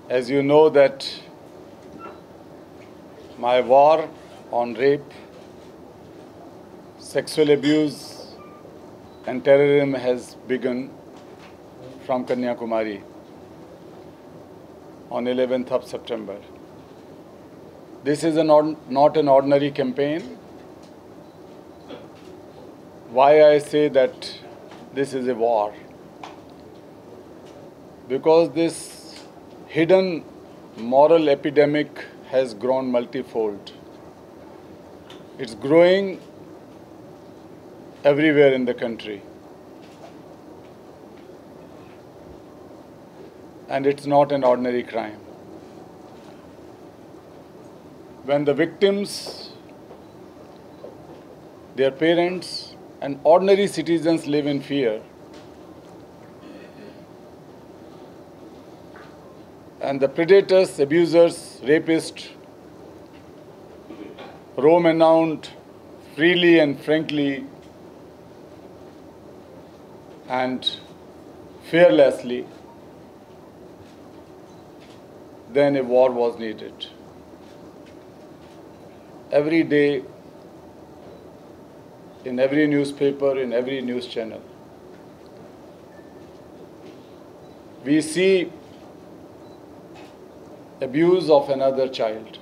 As you know that my war on rape, sexual abuse and terrorism has begun from Kanyakumari on 11th of September. This is not an ordinary campaign. Why I say that this is a war? Because this hidden moral epidemic has grown multifold. It's growing everywhere in the country. And it's not an ordinary crime. When the victims, their parents, and ordinary citizens live in fear, and the predators, abusers, rapists roam around freely and frankly and fearlessly, then a war was needed. Every day, in every newspaper, in every news channel, we see abuse of another child.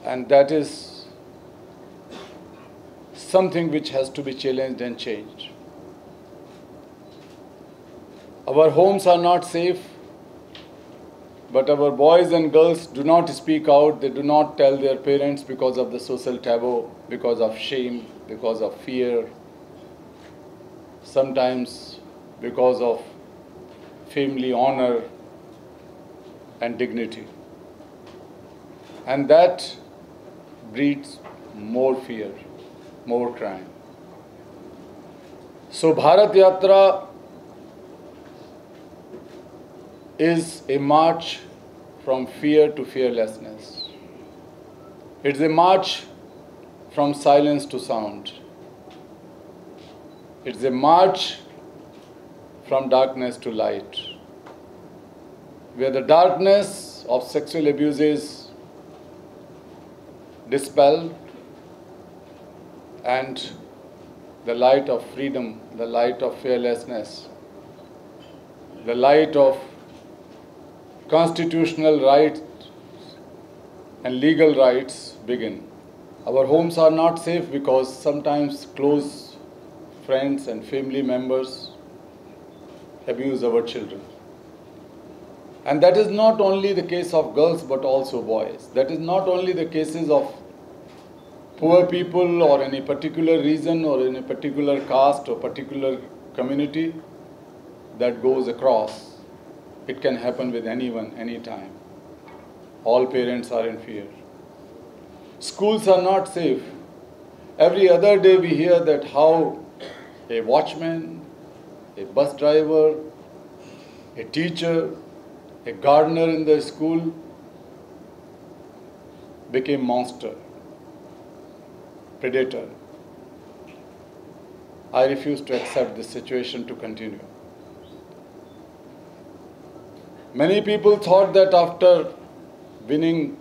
And that is something which has to be challenged and changed. Our homes are not safe, but our boys and girls do not speak out. They do not tell their parents because of the social taboo, because of shame, because of fear, sometimes because of family honor and dignity. And that breeds more fear, more crime. So Bharat Yatra is a march from fear to fearlessness. It's a march from silence to sound. It's a march from darkness to light, where the darkness of sexual abuse is dispelled and the light of freedom, the light of fearlessness, the light of constitutional rights and legal rights begin. Our homes are not safe because sometimes close friends and family members abuse our children. And that is not only the case of girls but also boys. That is not only the cases of poor people or any particular region or in a particular caste or particular community that goes across. It can happen with anyone, anytime. All parents are in fear. Schools are not safe. Every other day we hear that how a watchman, a bus driver, a teacher, a gardener in the school became monster, predator. I refuse to accept this situation to continue. Many people thought that after winning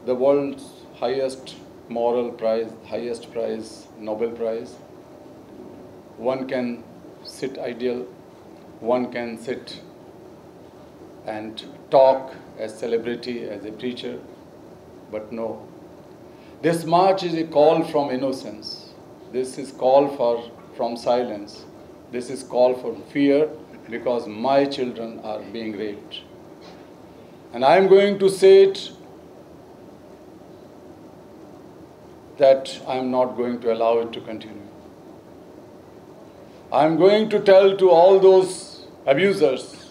the world's highest moral prize, highest prize, Nobel Prize, one can sit idle, one can sit and talk as celebrity, as a preacher, but no. This march is a call from innocence. This is call from silence. This is call for fear because my children are being raped. And I am going to say it that I am not going to allow it to continue. I am going to tell to all those abusers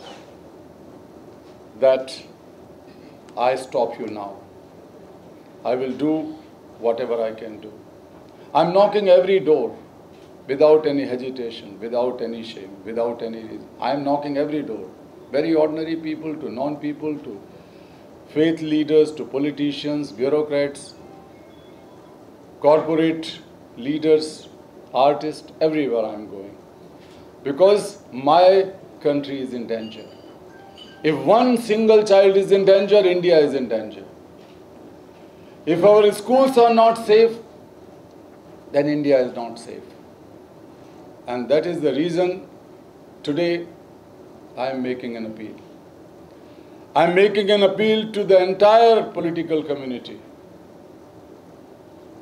that I stop you now. I will do whatever I can do. I am knocking every door without any hesitation, without any shame, without any reason. I am knocking every door. Very ordinary people to non-people to faith leaders to politicians, bureaucrats, corporate leaders, artists, everywhere I am going. because my country is in danger. If one single child is in danger, India is in danger. If our schools are not safe, then India is not safe. And that is the reason today I am making an appeal. I am making an appeal to the entire political community.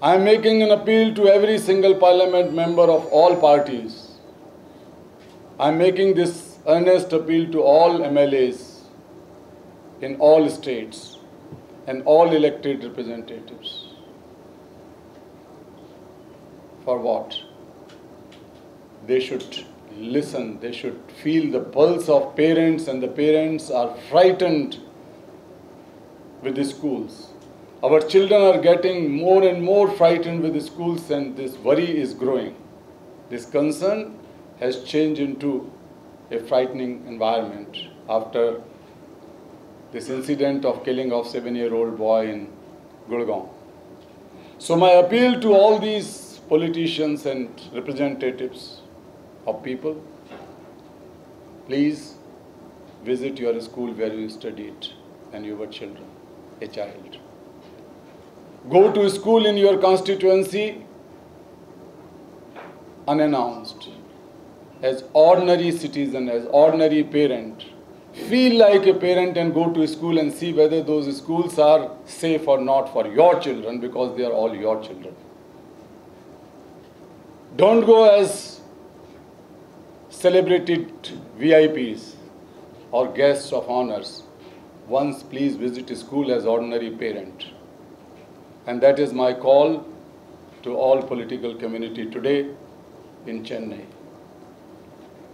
I am making an appeal to every single parliament member of all parties. I am making this earnest appeal to all MLAs in all states and all elected representatives. For what? They should listen, they should feel the pulse of parents, and the parents are frightened with the schools. Our children are getting more and more frightened with the schools, and this worry is growing. This concern has changed into a frightening environment after this incident of killing of 7-year-old boy in Gurgaon. So my appeal to all these politicians and representatives of people, please visit your school where you studied and you were children, a child. Go to school in your constituency unannounced, as ordinary citizen, as ordinary parent. Feel like a parent and go to school and see whether those schools are safe or not for your children, because they are all your children. Don't go as celebrated VIPs or guests of honors. Once please visit school as ordinary parent. And that is my call to all political community today in Chennai.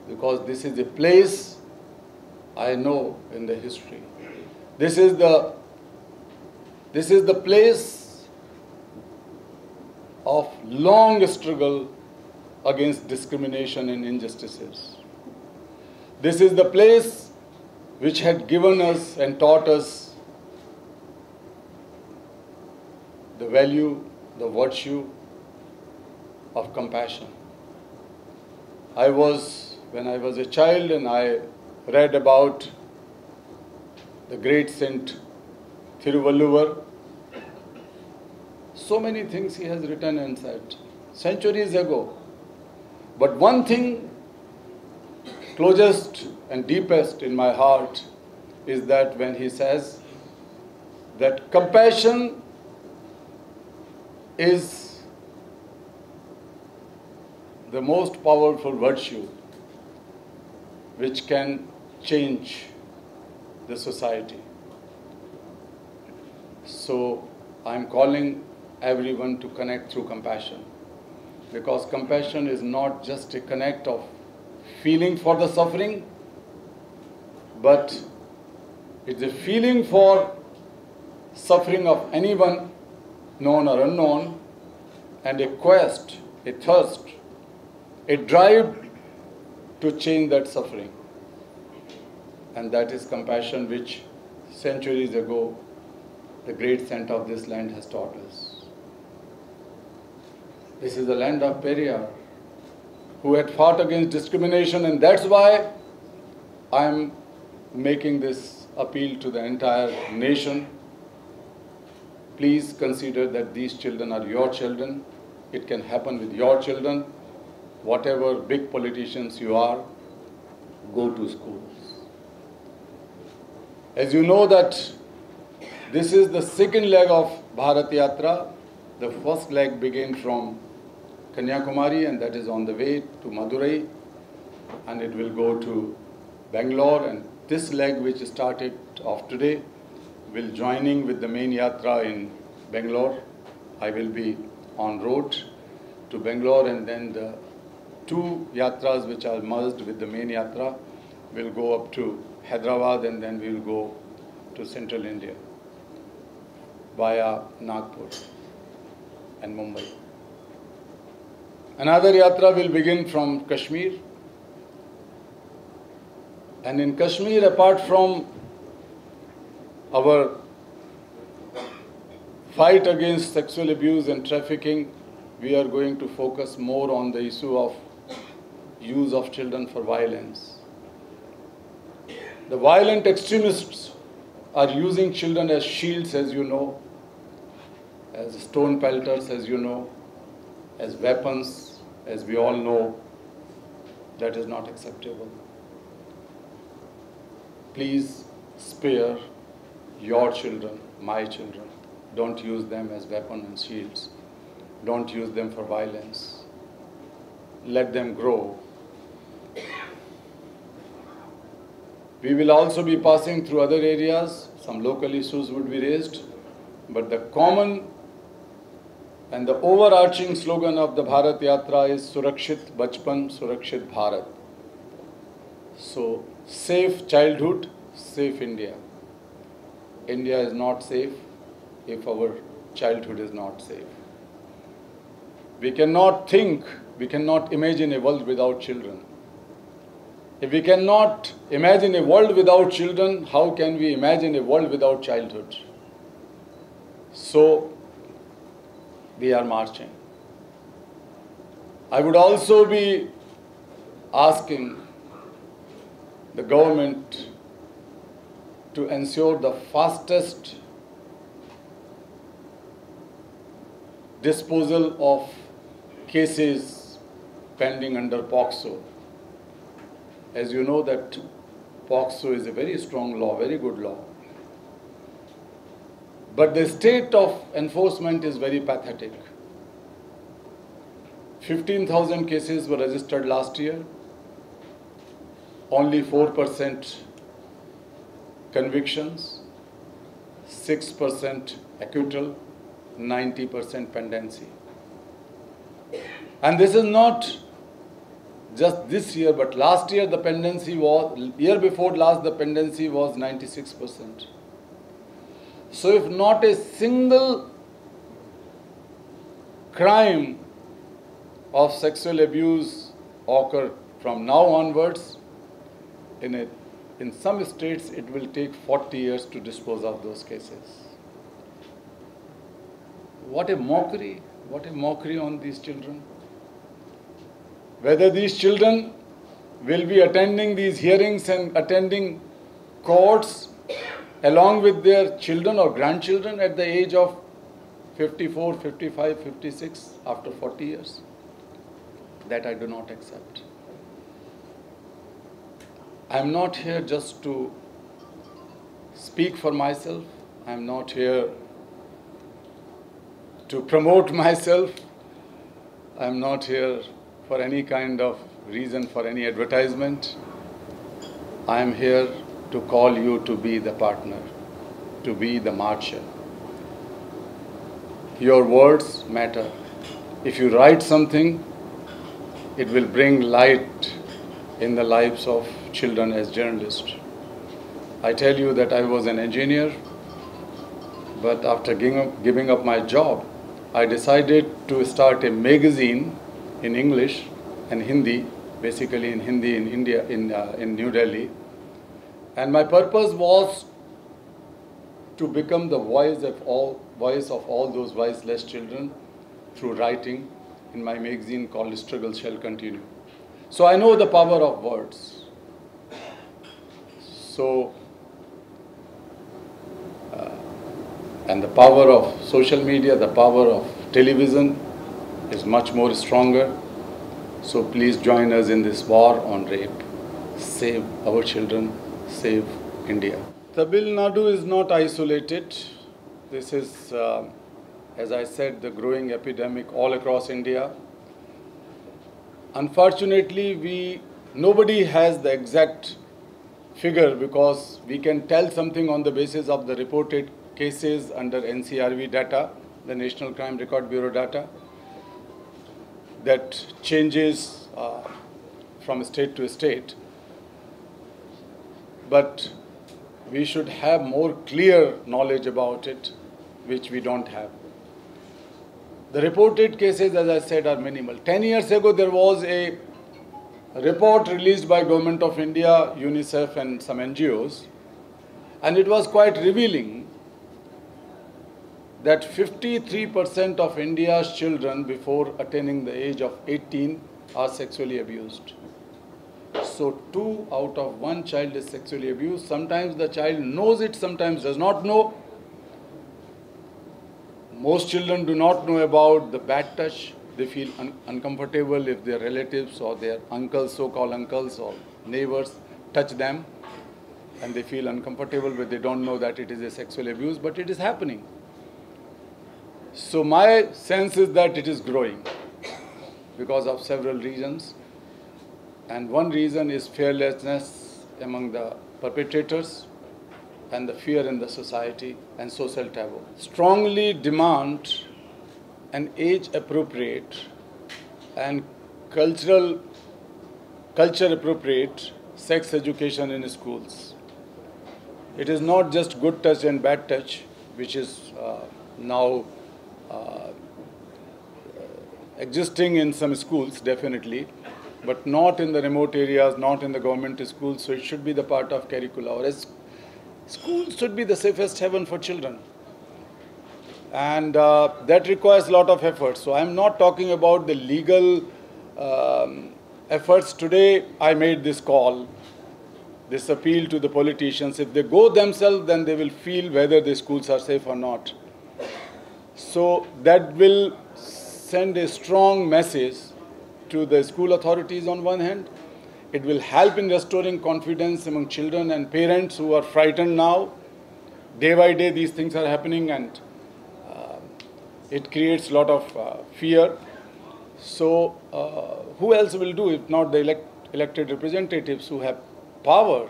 Because this is a place I know in the history. This is the place of long struggle against discrimination and injustices. This is the place which had given us and taught us the value, the virtue of compassion. When I was a child and I read about the great Saint Thiruvalluvar, so many things he has written and said centuries ago. But one thing closest and deepest in my heart is that when he says that compassion is the most powerful virtue which can change the society. So I am calling everyone to connect through compassion, because compassion is not just a connect of feeling for the suffering, but it's a feeling for suffering of anyone, known or unknown, and a quest, a thirst, a drive to change that suffering. And that is compassion which centuries ago the great saint of this land has taught us. This is the land of Periyar, who had fought against discrimination, and that's why I am making this appeal to the entire nation. Please consider that these children are your children. It can happen with your children. Whatever big politicians you are, go to schools. As you know that this is the second leg of Bharat Yatra. The first leg began from Kanyakumari, and that is on the way to Madurai, and it will go to Bangalore, and this leg which started off today will joining with the main yatra in Bangalore. I will be en route to Bangalore, and then the two yatras which are merged with the main yatra will go up to Hyderabad, and then we will go to central India via Nagpur and Mumbai. Another yatra will begin from Kashmir, and in Kashmir, apart from our fight against sexual abuse and trafficking, we are going to focus more on the issue of use of children for violence. The violent extremists are using children as shields, as you know, as stone pelters, as you know, as weapons, as we all know. That is not acceptable. Please spare your children, my children. Don't use them as weapons and shields. Don't use them for violence. Let them grow. We will also be passing through other areas. Some local issues would be raised. But the common and the overarching slogan of the Bharat Yatra is Surakshit Bachpan, Surakshit Bharat. So, safe childhood, safe India. India is not safe if our childhood is not safe. We cannot think, we cannot imagine a world without children. If we cannot imagine a world without children, how can we imagine a world without childhood? So, we are marching. I would also be asking the government to ensure the fastest disposal of cases pending under POCSO. As you know that POCSO is a very strong law, very good law. But the state of enforcement is very pathetic. 15,000 cases were registered last year. Only 4% convictions, 6% acquittal, 90% pendency. And this is not just this year, but last year the pendency was, year before last the pendency was 96%. So if not a single crime of sexual abuse occur from now onwards, in some states it will take 40 years to dispose of those cases. What a mockery on these children. Whether these children will be attending these hearings and attending courts along with their children or grandchildren at the age of 54, 55, 56 after 40 years. That I do not accept. I am not here just to speak for myself. I am not here to promote myself. I am not here for any kind of reason, for any advertisement. I am here to call you to be the partner, to be the marcher. Your words matter. If you write something, it will bring light in the lives of children as journalists. I tell you that I was an engineer, but after giving up my job, I decided to start a magazine in English and Hindi, basically in Hindi in India, in New Delhi. And my purpose was to become the voice of all those voiceless children through writing in my magazine called Struggle Shall Continue. So I know the power of words. And the power of social media, the power of television is much more stronger. So please join us in this war on rape. Save our children, save India. Tamil Nadu is not isolated. This is, as I said, the growing epidemic all across India. Unfortunately, nobody has the exact figure because we can tell something on the basis of the reported cases under NCRB data, the National Crime Record Bureau data, that changes from state to state. But we should have more clear knowledge about it, which we don't have. The reported cases, as I said, are minimal. 10 years ago, there was a report released by Government of India, UNICEF and some NGOs, and it was quite revealing that 53% of India's children before attaining the age of 18 are sexually abused. So 2 out of 1 child is sexually abused. Sometimes the child knows it, sometimes does not know. Most children do not know about the bad touch. They feel uncomfortable if their relatives or their uncles, so-called uncles or neighbors touch them, and they feel uncomfortable, but they don't know that it is a sexual abuse, but it is happening. So my sense is that it is growing because of several reasons. And one reason is fearlessness among the perpetrators and the fear in the society and social taboo. Strongly demand an age-appropriate and culture appropriate sex education in schools. It is not just good touch and bad touch, which is now existing in some schools, definitely, but not in the remote areas, not in the government schools, so it should be the part of curricula. Whereas schools should be the safest haven for children. And that requires a lot of effort. So I'm not talking about the legal efforts. Today I made this call, this appeal to the politicians. If they go themselves, then they will feel whether the schools are safe or not. So that will send a strong message to the school authorities on one hand. It will help in restoring confidence among children and parents who are frightened now. Day by day these things are happening, and it creates a lot of fear. So who else will do if not the elected representatives who have power,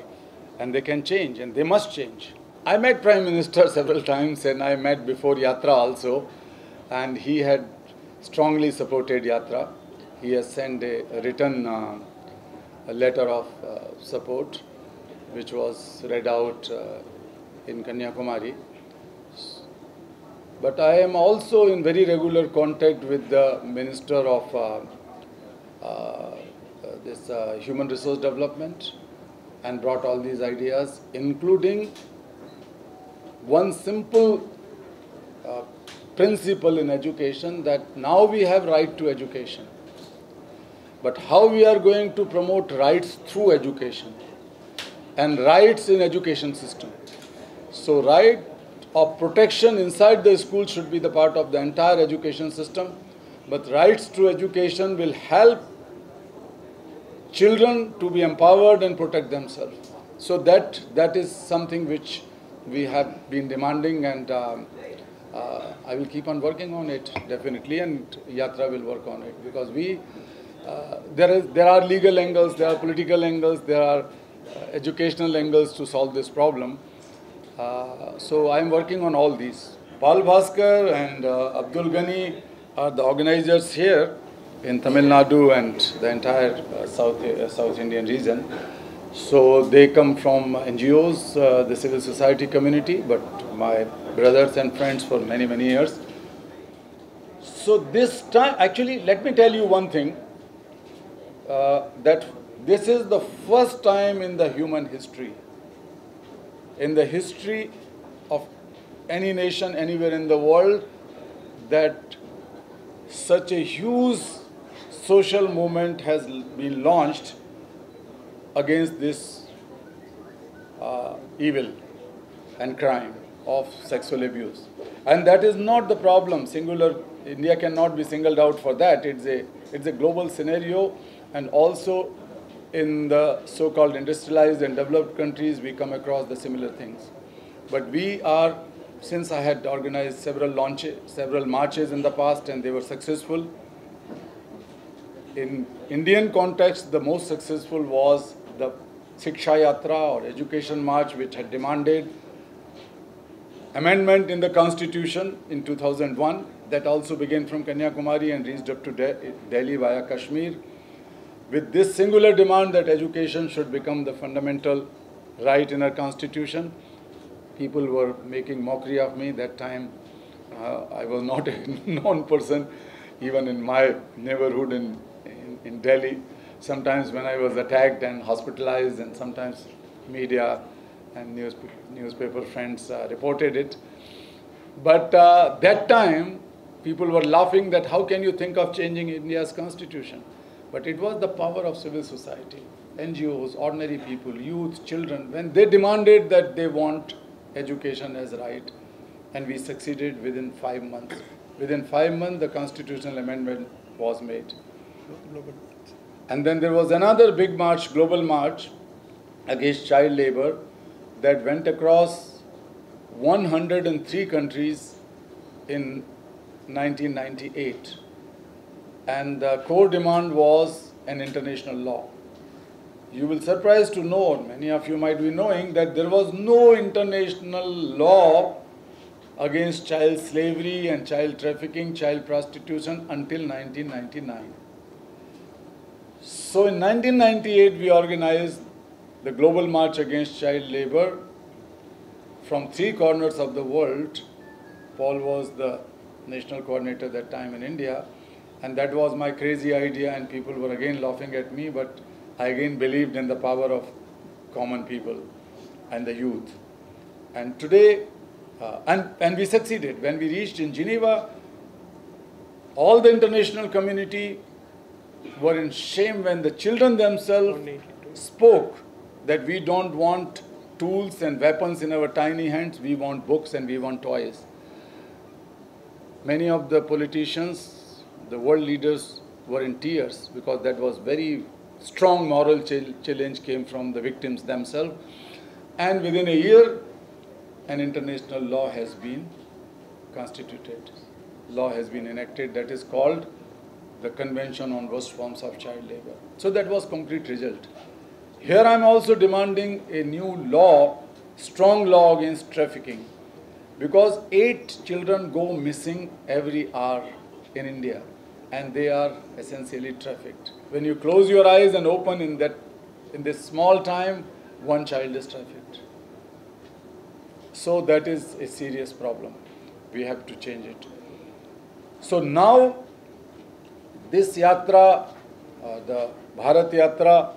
and they can change, and they must change. I met Prime Minister several times, and I met before Yatra also, and he had strongly supported Yatra. He has sent a written a letter of support, which was read out in Kanyakumari. But I am also in very regular contact with the Minister of Human Resource Development, and brought all these ideas, including one simple principle in education, that now we have right to education. But how we are going to promote rights through education and rights in education system. So right of protection inside the school should be the part of the entire education system, but rights to education will help children to be empowered and protect themselves. So that is something which we have been demanding, and I will keep on working on it, definitely, and Yatra will work on it, because there are legal angles, there are political angles, there are educational angles to solve this problem. So I am working on all these. Pal Bhaskar and Abdul Ghani are the organizers here in Tamil Nadu and the entire South Indian region. So they come from NGOs, the civil society community, but my brothers and friends for many, many years. So this time, actually, let me tell you one thing, that this is the first time in the human history, in the history of any nation anywhere in the world, that such a huge social movement has been launched against this evil and crime of sexual abuse. And that is not the problem, singular. India cannot be singled out for that. It's a global scenario, and also in the so-called industrialized and developed countries, we come across the similar things. But we are, since I had organized several marches in the past, and they were successful. In Indian context, the most successful was the Shiksha Yatra, or education march, which had demanded amendment in the constitution in 2001. That also began from Kanyakumari and reached up to Delhi via Kashmir, with this singular demand that education should become the fundamental right in our constitution. People were making mockery of me that time. I was not a known person, even in my neighborhood in Delhi. Sometimes when I was attacked and hospitalized, and sometimes media and newspaper friends reported it. But that time, people were laughing that how can you think of changing India's constitution? But it was the power of civil society. NGOs, ordinary people, youth, children, when they demanded that they want education as right, and we succeeded within 5 months. Within 5 months, the constitutional amendment was made. And then there was another big march, global march, against child labor that went across 103 countries in 1998. And the core demand was an international law. You will be surprised to know, or many of you might be knowing, that there was no international law against child slavery and child trafficking, child prostitution until 1999. So in 1998, we organized the Global March Against Child Labor from 3 corners of the world. Paul was the national coordinator at that time in India, and that was my crazy idea, and people were again laughing at me, but I again believed in the power of common people and the youth. And today, and we succeeded. When we reached in Geneva, all the international community were in shame when the children themselves spoke that we don't want tools and weapons in our tiny hands, we want books and we want toys. Many of the politicians, the world leaders, were in tears because that was very strong moral challenge came from the victims themselves. And within a year, an international law has been constituted. Law has been enacted that is called the Convention on Worst Forms of Child Labor. So that was concrete result. Here I am also demanding a new law, strong law against trafficking, because 8 children go missing every hour in India, and they are essentially trafficked. When you close your eyes and open in this small time, 1 child is trafficked. So that is a serious problem. We have to change it. So now this yatra, the Bharat Yatra,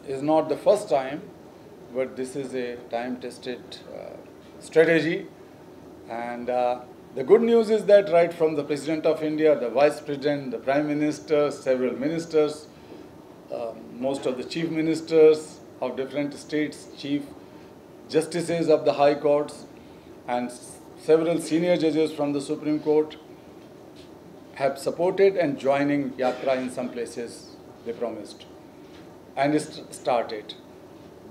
is not the first time, but this is a time-tested strategy. And the good news is that right from the President of India, the Vice President, the Prime Minister, several ministers, most of the chief ministers of different states, chief justices of the high courts, and several senior judges from the Supreme Court have supported and joining Yatra in some places they promised and started.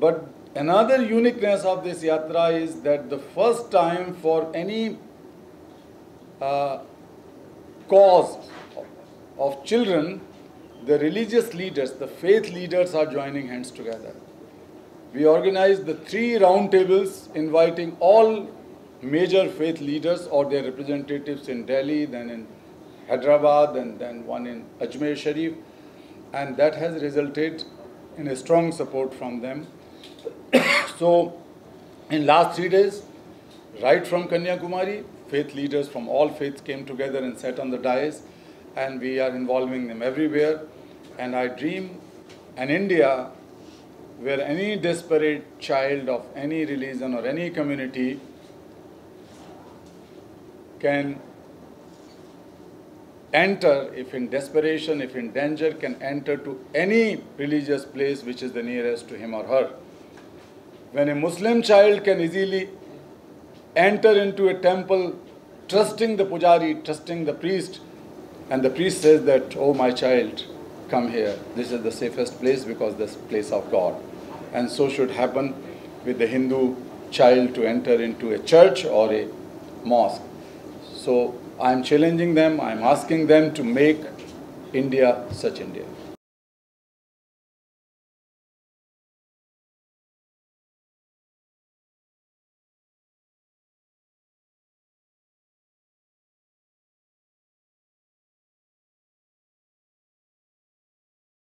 But another uniqueness of this Yatra is that the first time for any cause of children, the religious leaders, the faith leaders are joining hands together. We organized the 3 roundtables inviting all major faith leaders or their representatives in Delhi, then in Hyderabad, and then one in Ajmer Sharif, and that has resulted in a strong support from them. So in last 3 days, right from Kanyakumari, faith leaders from all faiths came together and sat on the dais, and we are involving them everywhere. And I dream an India where any desperate child of any religion or any community can enter, if in desperation, if in danger, can enter to any religious place which is the nearest to him or her. When a Muslim child can easily enter into a temple, trusting the pujari, trusting the priest, and the priest says that, oh my child, come here. This is the safest place because this is the place of God. And so should happen with the Hindu child to enter into a church or a mosque. So I am challenging them, I am asking them to make India such India.